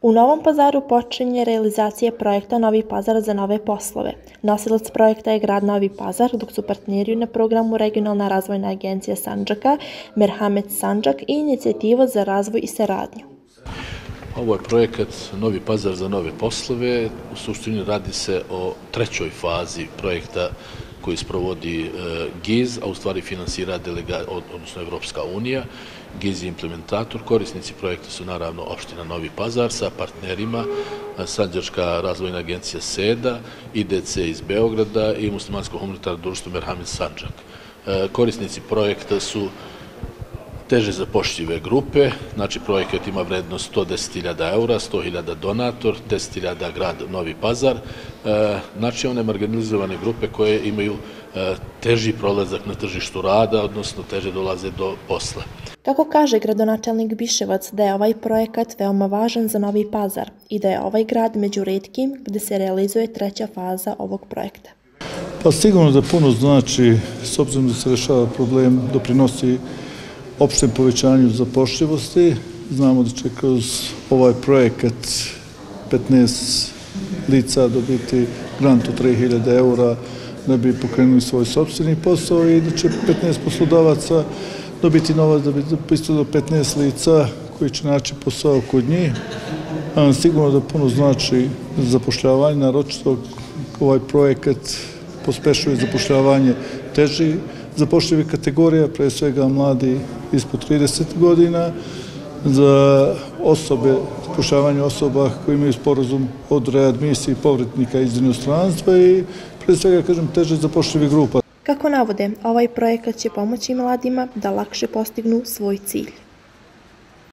U Novom Pazaru počinje realizacija projekta Novi Pazar za nove poslove. Nosilac projekta je grad Novi Pazar, dok su partneri na programu Regionalna razvojna agencija Sandžaka, Merhamet Sandžak i Inicijativa za razvoj i saradnju. Ovo je projekat Novi Pazar za nove poslove. U suštini radi se o trećoj fazi projekta koji sprovodi GIZ, a u stvari finansira odnosno Evropska unija. GIZ je implementator, korisnici projekta su naravno opština Novi Pazar sa partnerima, Sandžačka razvojna agencija SEDA, IDC iz Beograda i muslimansko humanitarno društvo Merhamet Sandžak. Korisnici projekta su teže zapošljive grupe, znači projekat ima vrednost 110.000 eura, 100.000 donator, 10.000 grad Novi Pazar, znači one marginalizovane grupe koje imaju teži prolazak na tržištu rada, odnosno teže dolaze do posla. Kako kaže gradonačelnik Biševac da je ovaj projekat veoma važan za Novi Pazar i da je ovaj grad među retkim gde se realizuje treća faza ovog projekta. Pa sigurno da puno znači, s obzirom da se rešava problem, doprinosi opštem povećanju zapošljivosti. Znamo da će kroz ovaj projekat 15 lica dobiti grant od 3.000 eura da bi pokrenuli svoj sopstveni posao i da će 15 poslodavaca dobiti novac da bi isto do 15 lica koji će naći posao kod njih. Sigurno da puno znači zapošljavanje, naročito ovaj projekat pospešuje zapošljavanje teži zapošljivih kategorija, pre svega mladi ispod 30 godina, za osobe, zapošljavanje osoba koji imaju sporazum od readmisije povratnika iz inostranstva i pre svega, kažem, teže zapošljivih grupa. Kako navode, ovaj projekat će pomoći mladima da lakše postignu svoj cilj.